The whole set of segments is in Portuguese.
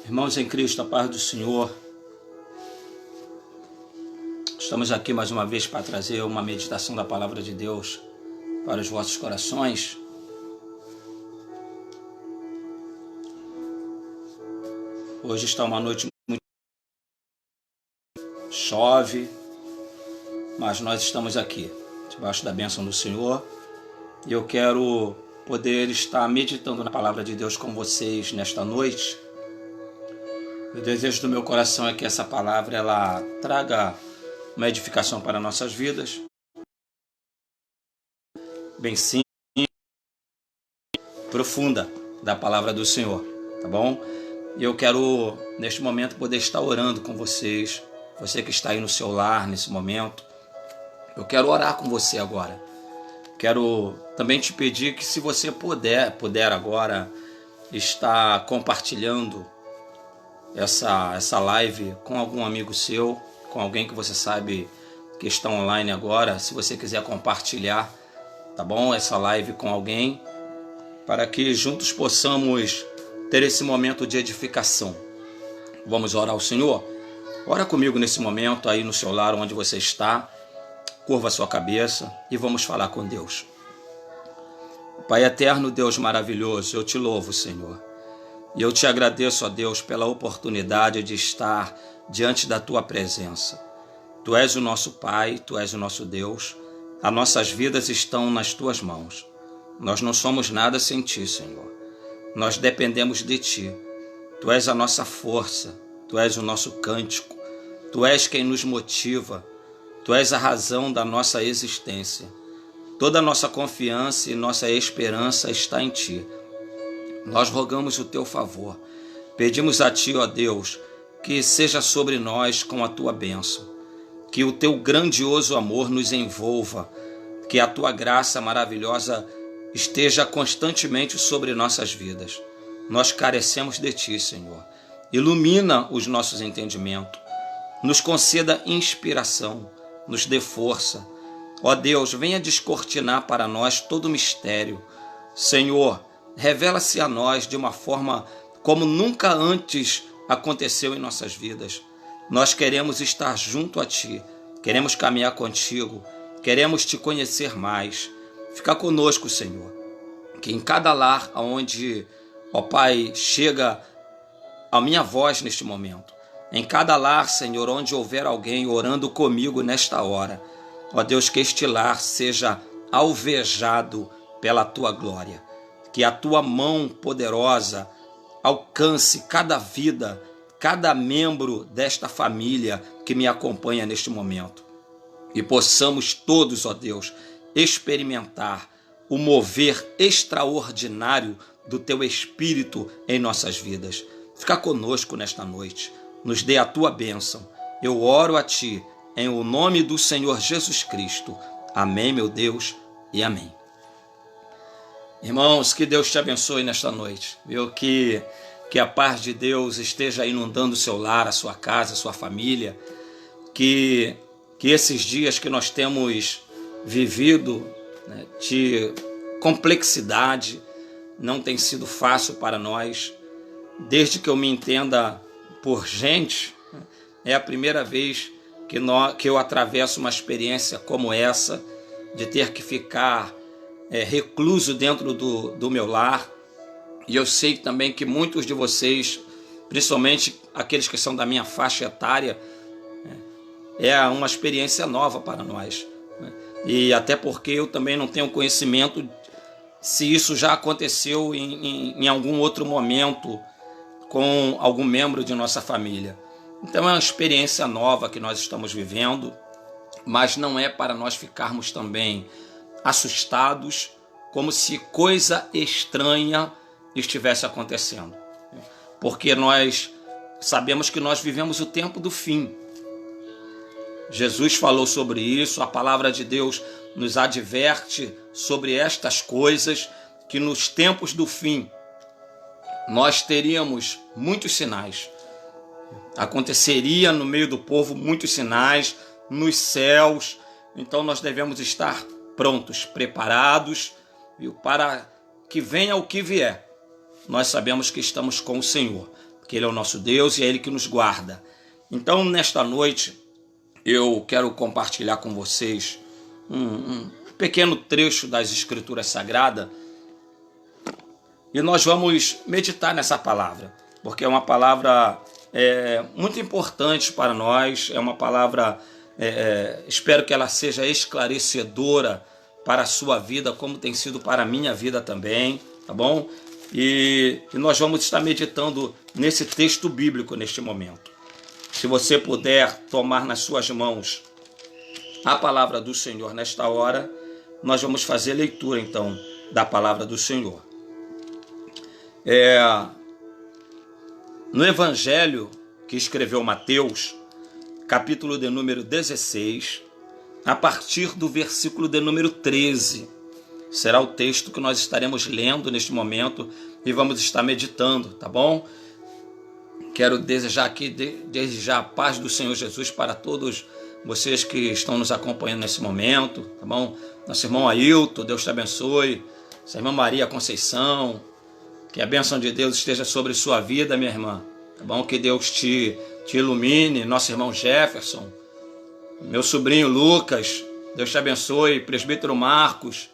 Irmãos em Cristo, a paz do Senhor, estamos aqui mais uma vez para trazer uma meditação da Palavra de Deus para os vossos corações. Hoje está uma noite muito chove, mas nós estamos aqui, debaixo da bênção do Senhor, e eu quero poder estar meditando na Palavra de Deus com vocês nesta noite. O desejo do meu coração é que essa palavra ela traga uma edificação para nossas vidas, bem simples, profunda da palavra do Senhor, tá bom? E eu quero, neste momento, poder estar orando com vocês, você que está aí no seu lar nesse momento. Eu quero orar com você agora. Quero também te pedir que, se você puder agora estar compartilhando essa live com algum amigo seu, com alguém que você sabe que está online agora, se você quiser compartilhar, tá bom? Essa live com alguém, para que juntos possamos ter esse momento de edificação. Vamos orar ao Senhor? Ora comigo nesse momento aí no seu lar, onde você está, curva a sua cabeça e vamos falar com Deus. Pai eterno, Deus maravilhoso, eu te louvo, Senhor. E eu te agradeço, ó Deus, pela oportunidade de estar diante da Tua presença. Tu és o nosso Pai, Tu és o nosso Deus. As nossas vidas estão nas Tuas mãos. Nós não somos nada sem Ti, Senhor. Nós dependemos de Ti. Tu és a nossa força, Tu és o nosso cântico. Tu és quem nos motiva. Tu és a razão da nossa existência. Toda a nossa confiança e nossa esperança está em Ti. Nós rogamos o Teu favor. Pedimos a Ti, ó Deus, que seja sobre nós com a Tua bênção. Que o Teu grandioso amor nos envolva. Que a Tua graça maravilhosa esteja constantemente sobre nossas vidas. Nós carecemos de Ti, Senhor. Ilumina os nossos entendimentos. Nos conceda inspiração. Nos dê força. Ó Deus, venha descortinar para nós todo o mistério. Senhor, revela-se a nós de uma forma como nunca antes aconteceu em nossas vidas. Nós queremos estar junto a Ti, queremos caminhar contigo, queremos Te conhecer mais. Fica conosco, Senhor, que em cada lar onde, ó Pai, chega a minha voz neste momento, em cada lar, Senhor, onde houver alguém orando comigo nesta hora, ó Deus, que este lar seja alvejado pela Tua glória. Que a Tua mão poderosa alcance cada vida, cada membro desta família que me acompanha neste momento. E possamos todos, ó Deus, experimentar o mover extraordinário do Teu Espírito em nossas vidas. Fica conosco nesta noite. Nos dê a Tua bênção. Eu oro a Ti em o nome do Senhor Jesus Cristo. Amém, meu Deus, e amém. Irmãos, que Deus te abençoe nesta noite, viu? Que a paz de Deus esteja inundando o seu lar, a sua casa, a sua família, que esses dias que nós temos vivido, né, de complexidade, não tem sido fácil para nós. Desde que eu me entenda por gente, é a primeira vez que eu atravesso uma experiência como essa, de ter que ficar recluso dentro do meu lar. E eu sei também que muitos de vocês, principalmente aqueles que são da minha faixa etária, é uma experiência nova para nós, né? E até porque eu também não tenho conhecimento se isso já aconteceu em algum outro momento com algum membro de nossa família. Então é uma experiência nova que nós estamos vivendo, mas não é para nós ficarmos também assustados, como se coisa estranha estivesse acontecendo. Porque nós sabemos que nós vivemos o tempo do fim. Jesus falou sobre isso, a palavra de Deus nos adverte sobre estas coisas, que nos tempos do fim nós teríamos muitos sinais. Aconteceria no meio do povo muitos sinais, nos céus. Então nós devemos estar prontos, preparados, para que venha o que vier. Nós sabemos que estamos com o Senhor. porque Ele é o nosso Deus e é Ele que nos guarda. Então, nesta noite, eu quero compartilhar com vocês um pequeno trecho das Escrituras Sagradas e nós vamos meditar nessa palavra, porque é uma palavra muito importante para nós, é uma palavra, espero que ela seja esclarecedora para a sua vida, como tem sido para a minha vida também, tá bom? E nós vamos estar meditando nesse texto bíblico neste momento. Se você puder tomar nas suas mãos a palavra do Senhor nesta hora, nós vamos fazer leitura então da palavra do Senhor. No Evangelho que escreveu Mateus, capítulo de número 16, a partir do versículo de número 13, será o texto que nós estaremos lendo neste momento e vamos estar meditando, tá bom? Quero desejar aqui, desejar a paz do Senhor Jesus para todos vocês que estão nos acompanhando nesse momento, tá bom? Nosso irmão Ailton, Deus te abençoe. Nossa irmã Maria Conceição, que a bênção de Deus esteja sobre sua vida, minha irmã, tá bom? Que Deus te ilumine. Nosso irmão Jefferson, meu sobrinho Lucas, Deus te abençoe. Presbítero Marcos,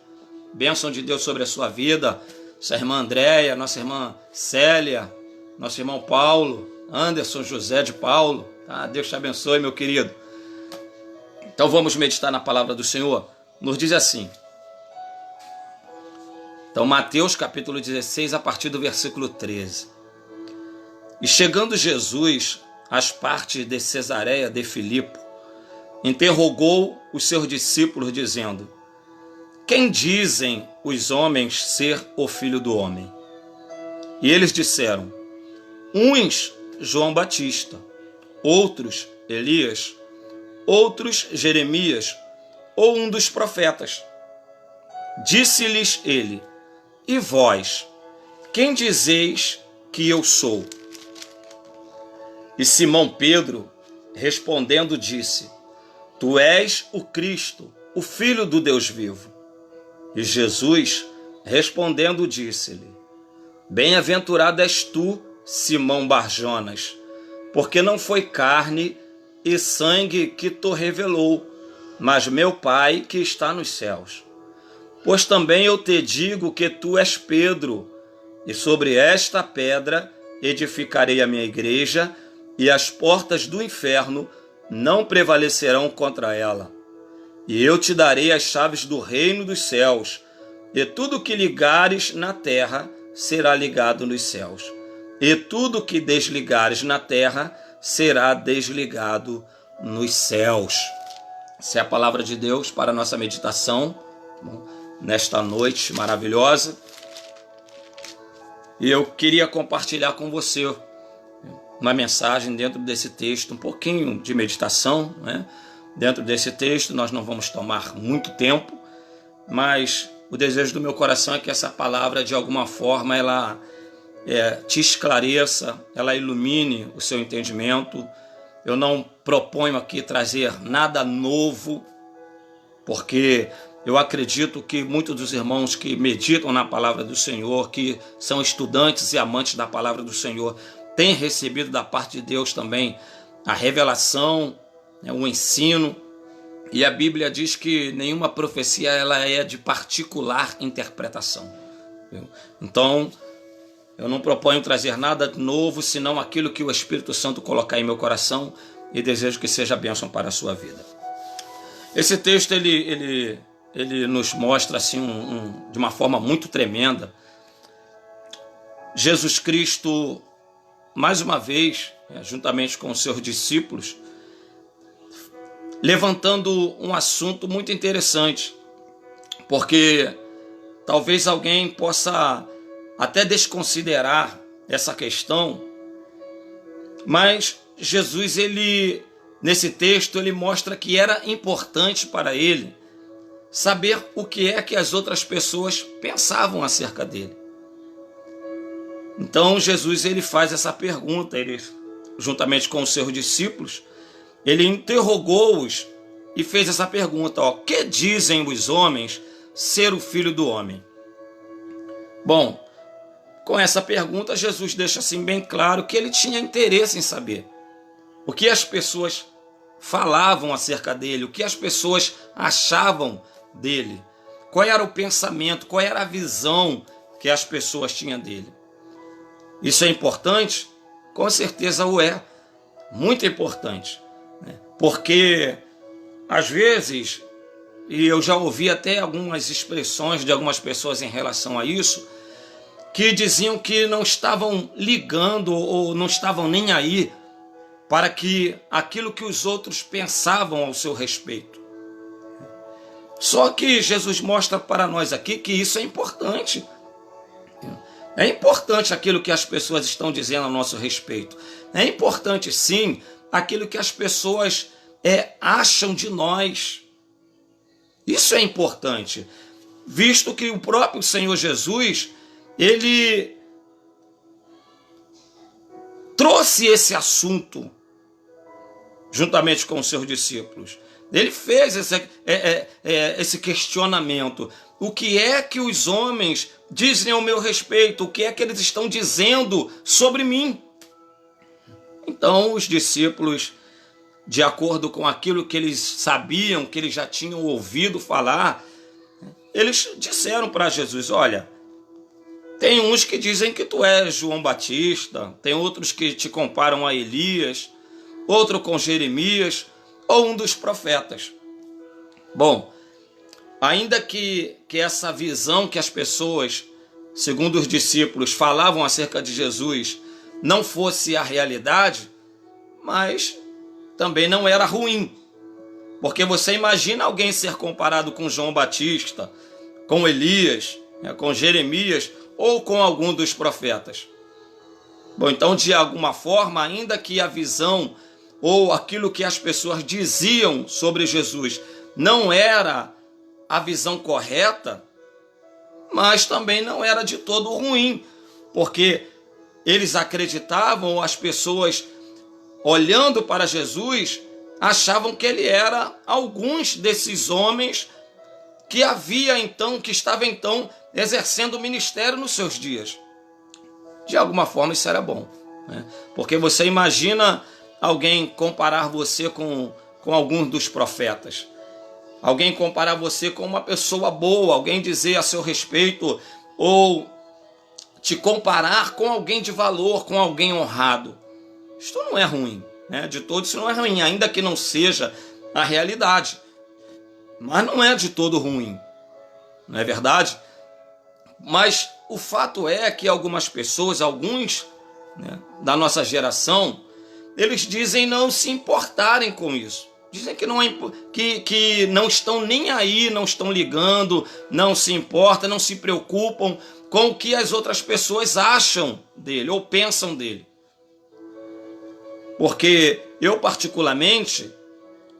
bênção de Deus sobre a sua vida. Nossa irmã Andréia, nossa irmã Célia, nosso irmão Paulo, Anderson José de Paulo, tá? Deus te abençoe, meu querido. Então vamos meditar na palavra do Senhor. Nos diz assim. Então Mateus capítulo 16, a partir do versículo 13. E chegando Jesus às partes de Cesareia de Filipe, interrogou os seus discípulos dizendo: quem dizem os homens ser o Filho do Homem? E eles disseram: uns João Batista, outros Elias, outros Jeremias, ou um dos profetas. Disse-lhes ele: e vós, quem dizeis que eu sou? E Simão Pedro, respondendo, disse: tu és o Cristo, o Filho do Deus vivo. E Jesus, respondendo, disse-lhe: bem-aventurado és tu, Simão Barjonas, porque não foi carne e sangue que te revelou, mas meu Pai que está nos céus. Pois também eu te digo que tu és Pedro, e sobre esta pedra edificarei a minha igreja, e as portas do inferno não prevalecerão contra ela. E eu te darei as chaves do reino dos céus, e tudo que ligares na terra será ligado nos céus, e tudo que desligares na terra será desligado nos céus. Essa é a palavra de Deus para a nossa meditação nesta noite maravilhosa. E eu queria compartilhar com você uma mensagem dentro desse texto, um pouquinho de meditação, né? Dentro desse texto nós não vamos tomar muito tempo, mas o desejo do meu coração é que essa palavra de alguma forma ela te esclareça, ela ilumine o seu entendimento. Eu não proponho aqui trazer nada novo, porque eu acredito que muitos dos irmãos que meditam na palavra do Senhor, que são estudantes e amantes da palavra do Senhor, têm recebido da parte de Deus também a revelação, o ensino. E a Bíblia diz que nenhuma profecia ela é de particular interpretação. Então, eu não proponho trazer nada novo, senão aquilo que o Espírito Santo colocar em meu coração, e desejo que seja bênção para a sua vida. Esse texto ele nos mostra assim de uma forma muito tremenda Jesus Cristo, mais uma vez, juntamente com os seus discípulos, levantando um assunto muito interessante, porque talvez alguém possa até desconsiderar essa questão, mas Jesus, nesse texto, ele mostra que era importante para ele saber o que é que as outras pessoas pensavam acerca dele. Então Jesus ele faz essa pergunta, ele, juntamente com os seus discípulos, ele interrogou-os e fez essa pergunta: que dizem os homens ser o Filho do Homem? Bom, com essa pergunta, Jesus deixa assim bem claro que ele tinha interesse em saber o que as pessoas falavam acerca dele, o que as pessoas achavam dele, qual era o pensamento, qual era a visão que as pessoas tinham dele. Isso é importante? Com certeza o é, muito importante, né? Porque às vezes, e eu já ouvi até algumas expressões de algumas pessoas em relação a isso, que diziam que não estavam ligando ou não estavam nem aí para que aquilo que os outros pensavam ao seu respeito. Só que Jesus mostra para nós aqui que isso é importante. É importante aquilo que as pessoas estão dizendo a nosso respeito. É importante, sim, aquilo que as pessoas acham de nós. Isso é importante, visto que o próprio Senhor Jesus, ele trouxe esse assunto juntamente com os seus discípulos. Ele fez esse questionamento. O que é que os homens dizem ao meu respeito? O que é que eles estão dizendo sobre mim? Então, os discípulos, de acordo com aquilo que eles sabiam, que eles já tinham ouvido falar, eles disseram para Jesus: olha, tem uns que dizem que tu és João Batista, tem outros que te comparam a Elias, outro com Jeremias, ou um dos profetas. Bom, ainda que essa visão que as pessoas, segundo os discípulos, falavam acerca de Jesus, não fosse a realidade, mas também não era ruim. Porque você imagina alguém ser comparado com João Batista, com Elias, com Jeremias, ou com algum dos profetas. Bom, então, de alguma forma, ainda que a visão ou aquilo que as pessoas diziam sobre Jesus não era a visão correta, mas também não era de todo ruim, porque eles acreditavam, ou as pessoas, olhando para Jesus, achavam que ele era alguns desses homens que estava então exercendo o ministério nos seus dias. De alguma forma isso era bom, né? Porque você imagina alguém comparar você com alguns dos profetas, alguém comparar você com uma pessoa boa, alguém dizer a seu respeito, ou te comparar com alguém de valor, com alguém honrado. Isto não é ruim, né? De todo isso não é ruim, ainda que não seja a realidade. Mas não é de todo ruim, não é verdade? Mas o fato é que algumas pessoas, alguns, né, da nossa geração, eles dizem não se importarem com isso. Dizem que não estão nem aí, não estão ligando, não se importam, não se preocupam com o que as outras pessoas acham dele ou pensam dele. Porque eu, particularmente,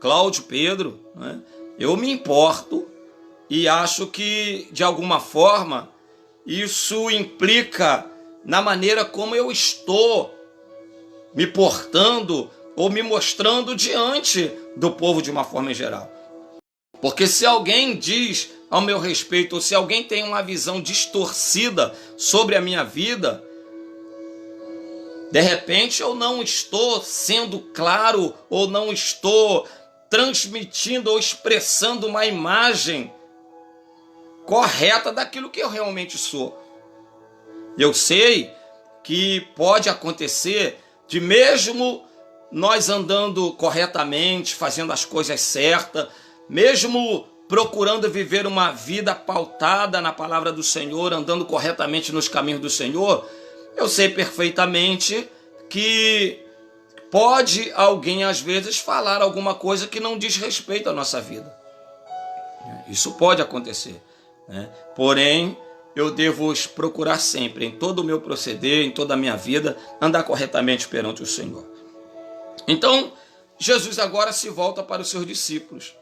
Cláudio, Pedro, né, eu me importo e acho que, de alguma forma, isso implica na maneira como eu estou me portando ou me mostrando diante do povo de uma forma em geral. Porque se alguém diz ao meu respeito, ou se alguém tem uma visão distorcida sobre a minha vida, de repente eu não estou sendo claro, ou não estou transmitindo ou expressando uma imagem correta daquilo que eu realmente sou. Eu sei que pode acontecer de, mesmo nós andando corretamente, fazendo as coisas certas, mesmo procurando viver uma vida pautada na palavra do Senhor, andando corretamente nos caminhos do Senhor, eu sei perfeitamente que pode alguém, às vezes, falar alguma coisa que não diz respeito à nossa vida. Isso pode acontecer, né? Porém, eu devo procurar sempre, em todo o meu proceder, em toda a minha vida, andar corretamente perante o Senhor. Então, Jesus agora se volta para os seus discípulos.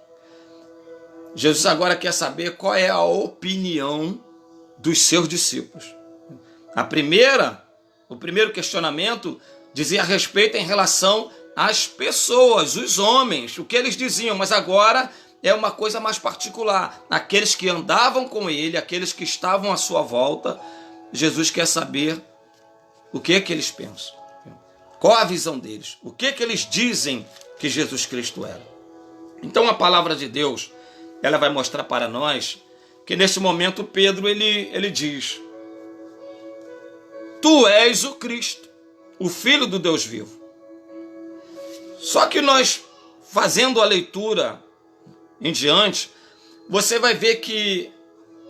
Jesus agora quer saber qual é a opinião dos seus discípulos. O primeiro questionamento dizia a respeito em relação às pessoas, os homens, o que eles diziam, mas agora é uma coisa mais particular. Aqueles que andavam com ele, aqueles que estavam à sua volta, Jesus quer saber o que é que eles pensam. Qual a visão deles? O que é que eles dizem que Jesus Cristo era? Então a palavra de Deus, ela vai mostrar para nós que nesse momento Pedro ele diz: Tu és o Cristo, o Filho do Deus vivo. Só que nós, fazendo a leitura em diante, você vai ver que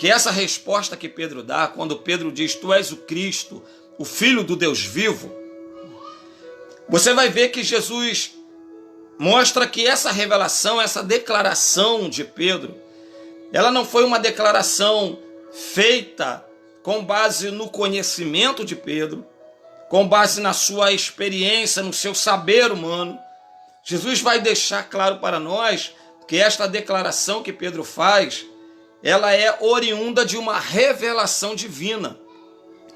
essa resposta que Pedro dá, quando Pedro diz: Tu és o Cristo, o Filho do Deus vivo, você vai ver que Jesus mostra que essa revelação, essa declaração de Pedro, ela não foi uma declaração feita com base no conhecimento de Pedro, com base na sua experiência, no seu saber humano. Jesus vai deixar claro para nós que esta declaração que Pedro faz, ela é oriunda de uma revelação divina.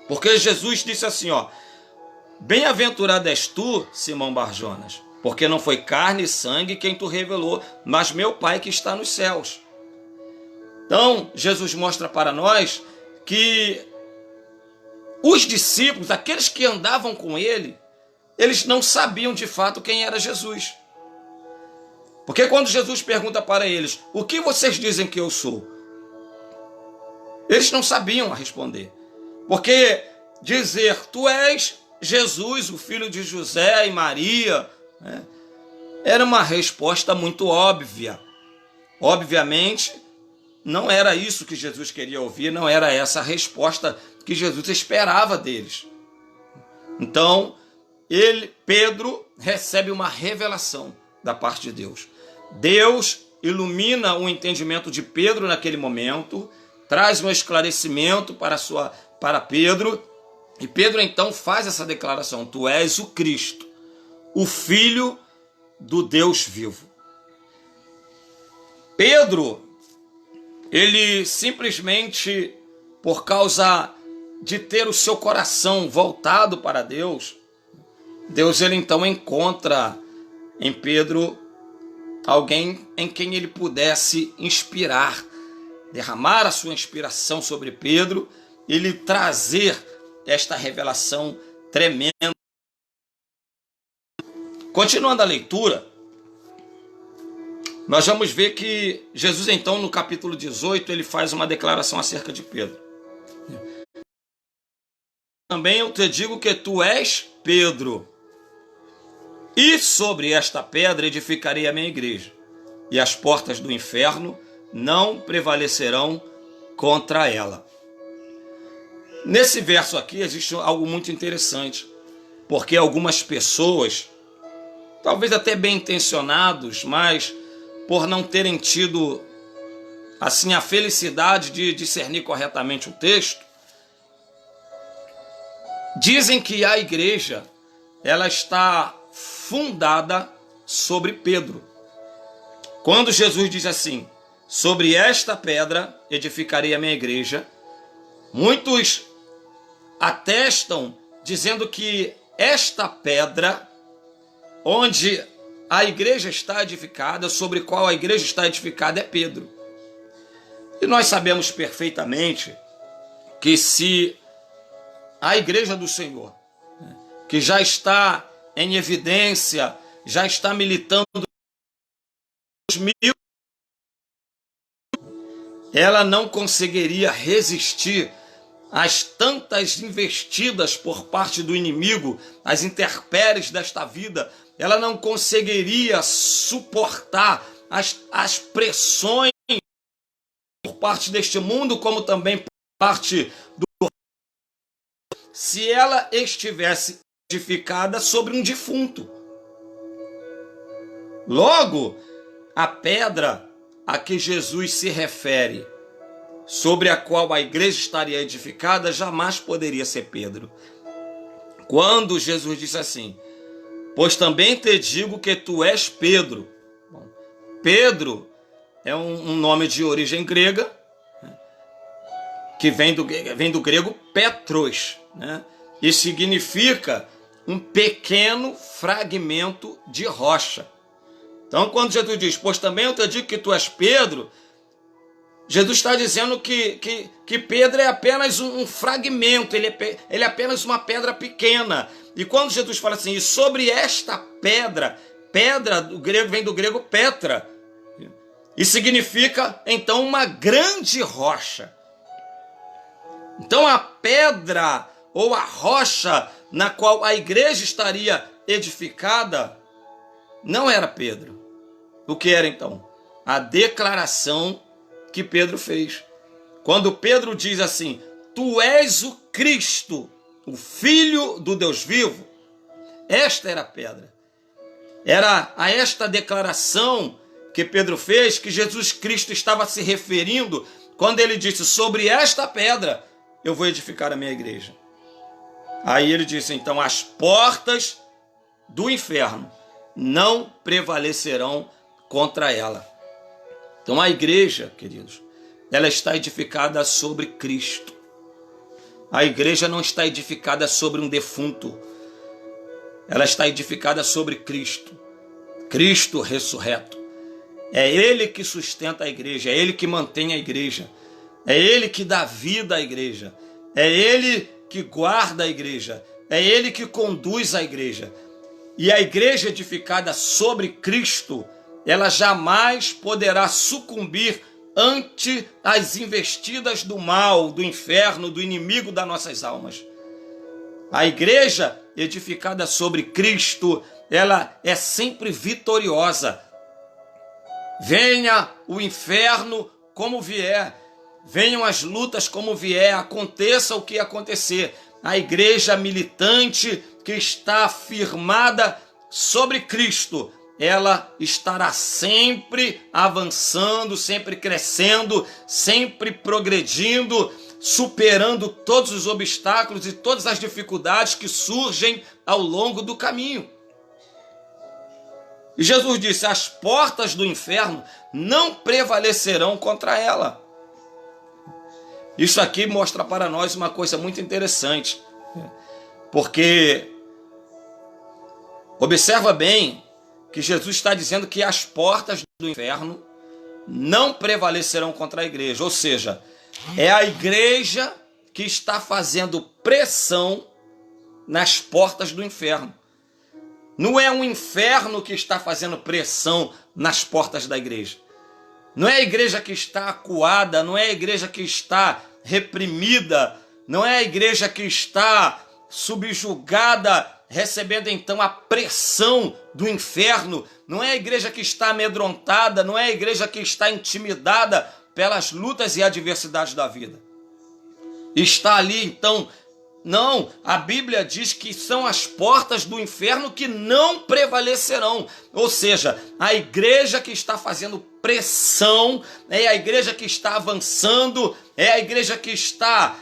Porque Jesus disse assim, ó: Bem-aventurado és tu, Simão Barjonas, porque não foi carne e sangue quem tu revelou, mas meu Pai que está nos céus. Então, Jesus mostra para nós que os discípulos, aqueles que andavam com ele, eles não sabiam de fato quem era Jesus. Porque quando Jesus pergunta para eles: O que vocês dizem que eu sou? Eles não sabiam responder. Porque dizer: Tu és Jesus, o filho de José e Maria, né, era uma resposta muito óbvia. Obviamente, não era isso que Jesus queria ouvir, não era essa a resposta que Jesus esperava deles. Então, Pedro recebe uma revelação da parte de Deus. Deus ilumina o entendimento de Pedro naquele momento, traz um esclarecimento para Pedro, e Pedro então faz essa declaração: Tu és o Cristo, o Filho do Deus vivo. Pedro, ele simplesmente, por causa de ter o seu coração voltado para Deus, ele então encontra em Pedro alguém em quem ele pudesse inspirar, derramar a sua inspiração sobre Pedro e lhe trazer esta revelação tremenda. Continuando a leitura, nós vamos ver que Jesus então no capítulo 18 ele faz uma declaração acerca de Pedro. Também eu te digo que tu és Pedro, e sobre esta pedra edificarei a minha igreja, e as portas do inferno não prevalecerão contra ela. Nesse verso aqui existe algo muito interessante, porque algumas pessoas, talvez até bem intencionados, mas por não terem tido assim a felicidade de discernir corretamente o texto, dizem que a igreja ela está fundada sobre Pedro. Quando Jesus diz assim: sobre esta pedra edificarei a minha igreja, muitos atestam dizendo que esta pedra onde a igreja está edificada, sobre qual a igreja está edificada, é Pedro. E nós sabemos perfeitamente que se a igreja do Senhor, que já está em evidência, já está militando ela não conseguiria resistir às tantas investidas por parte do inimigo, às intempéries desta vida. Ela não conseguiria suportar as pressões por parte deste mundo, como também por parte do... se ela estivesse edificada sobre um defunto. Logo, a pedra a que Jesus se refere, sobre a qual a igreja estaria edificada, jamais poderia ser Pedro. Quando Jesus disse assim: pois também te digo que tu és Pedro. Bom, Pedro é um nome de origem grega, que vem do grego Petros, né? E significa um pequeno fragmento de rocha. Então, quando Jesus diz: pois também eu te digo que tu és Pedro, Jesus está dizendo que Pedro é apenas um fragmento, ele é apenas uma pedra pequena. E quando Jesus fala assim, e sobre esta pedra, pedra do grego, vem do grego petra, e significa então uma grande rocha. Então a pedra ou a rocha na qual a igreja estaria edificada não era Pedro. O que era então? A declaração que Pedro fez. Quando Pedro diz assim, tu és o Cristo, o Filho do Deus vivo, esta era a pedra. Era a esta declaração que Pedro fez que Jesus Cristo estava se referindo quando ele disse, sobre esta pedra eu vou edificar a minha igreja. Aí ele disse, então, as portas do inferno não prevalecerão contra ela. Então a igreja, queridos, ela está edificada sobre Cristo. A igreja não está edificada sobre um defunto. Ela está edificada sobre Cristo. Cristo ressurreto. É Ele que sustenta a igreja, é Ele que mantém a igreja. É Ele que dá vida à igreja. É Ele que guarda a igreja. É Ele que conduz a igreja. E a igreja edificada sobre Cristo, ela jamais poderá sucumbir ante as investidas do mal, do inferno, do inimigo das nossas almas. A igreja edificada sobre Cristo, ela é sempre vitoriosa. Venha o inferno como vier, venham as lutas como vier, aconteça o que acontecer. A igreja militante que está firmada sobre Cristo, ela estará sempre avançando, sempre crescendo, sempre progredindo, superando todos os obstáculos e todas as dificuldades que surgem ao longo do caminho. E Jesus disse, as portas do inferno não prevalecerão contra ela. Isso aqui mostra para nós uma coisa muito interessante, porque observa bem que Jesus está dizendo que as portas do inferno não prevalecerão contra a igreja, ou seja, é a igreja que está fazendo pressão nas portas do inferno. Não é um inferno que está fazendo pressão nas portas da igreja. Não é a igreja que está acuada, não é a igreja que está reprimida, não é a igreja que está subjugada, recebendo então a pressão do inferno, não é a igreja que está amedrontada, não é a igreja que está intimidada pelas lutas e adversidades da vida. Está ali então, não, a Bíblia diz que são as portas do inferno que não prevalecerão, ou seja, a igreja que está fazendo pressão, é a igreja que está avançando, é a igreja que está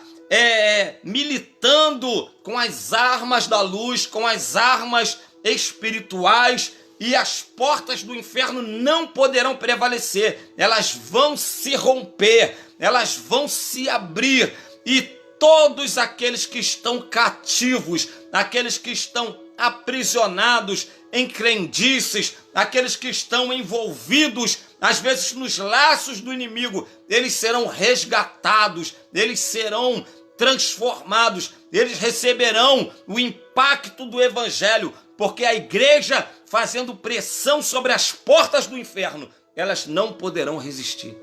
militando com as armas da luz, com as armas espirituais, e as portas do inferno não poderão prevalecer, elas vão se romper, elas vão se abrir, e todos aqueles que estão cativos, aqueles que estão aprisionados em crendices, aqueles que estão envolvidos, às vezes, nos laços do inimigo, eles serão resgatados, eles serão transformados, eles receberão o impacto do evangelho, porque a igreja fazendo pressão sobre as portas do inferno, elas não poderão resistir,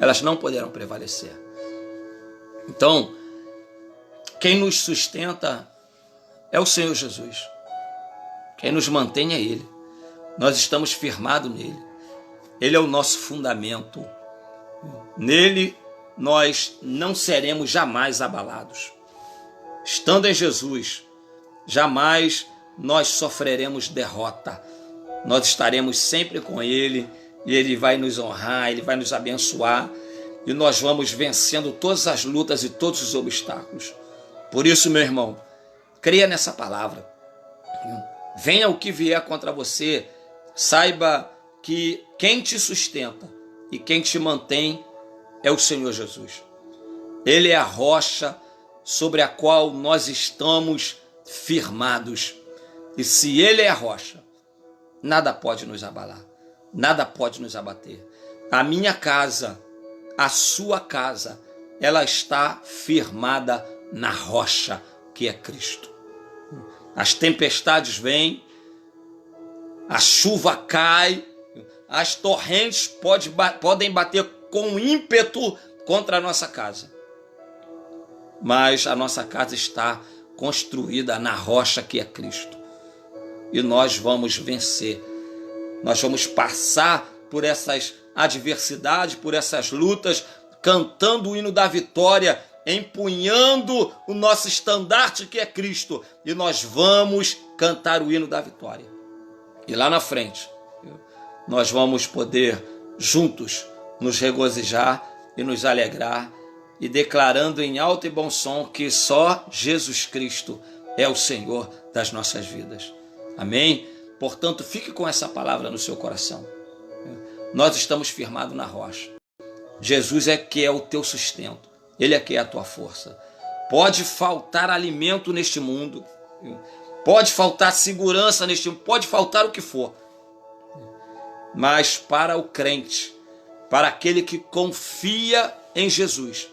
elas não poderão prevalecer. Então, quem nos sustenta é o Senhor Jesus. Quem nos mantém é Ele. Nós estamos firmados nele. Ele é o nosso fundamento. Nele nós não seremos jamais abalados. Estando em Jesus, jamais nós sofreremos derrota. Nós estaremos sempre com Ele e Ele vai nos honrar, Ele vai nos abençoar e nós vamos vencendo todas as lutas e todos os obstáculos. Por isso, meu irmão, creia nessa palavra. Venha o que vier contra você, saiba que quem te sustenta e quem te mantém é o Senhor Jesus. Ele é a rocha sobre a qual nós estamos firmados. E se Ele é a rocha, nada pode nos abalar, nada pode nos abater. A minha casa, a sua casa, ela está firmada na rocha, que é Cristo. As tempestades vêm, a chuva cai, as torrentes podem bater com ímpeto contra a nossa casa. Mas a nossa casa está construída na rocha que é Cristo. E nós vamos vencer. Nós vamos passar por essas adversidades, por essas lutas, cantando o hino da vitória, empunhando o nosso estandarte que é Cristo. E nós vamos cantar o hino da vitória. E lá na frente, nós vamos poder juntos nos regozijar e nos alegrar, e declarando em alto e bom som que só Jesus Cristo é o Senhor das nossas vidas. Amém? Portanto, fique com essa palavra no seu coração. Nós estamos firmados na rocha. Jesus é que é o teu sustento. Ele é que é a tua força. Pode faltar alimento neste mundo. Pode faltar segurança neste mundo. Pode faltar o que for. Mas para o crente, para aquele que confia em Jesus,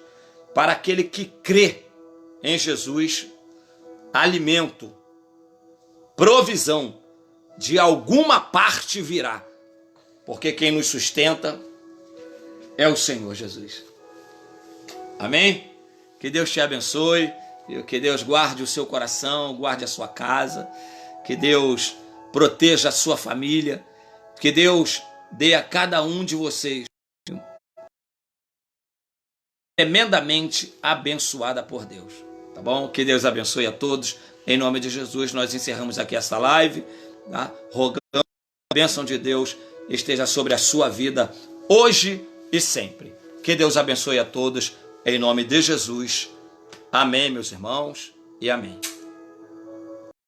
para aquele que crê em Jesus, alimento, provisão de alguma parte virá, porque quem nos sustenta é o Senhor Jesus. Amém? Que Deus te abençoe, que Deus guarde o seu coração, guarde a sua casa, que Deus proteja a sua família, que Deus dê a cada um de vocês tremendamente abençoada por Deus, tá bom? Que Deus abençoe a todos. Em nome de Jesus, nós encerramos aqui essa live, tá? Rogando que a bênção de Deus esteja sobre a sua vida, hoje e sempre. Que Deus abençoe a todos, em nome de Jesus. Amém, meus irmãos, e amém.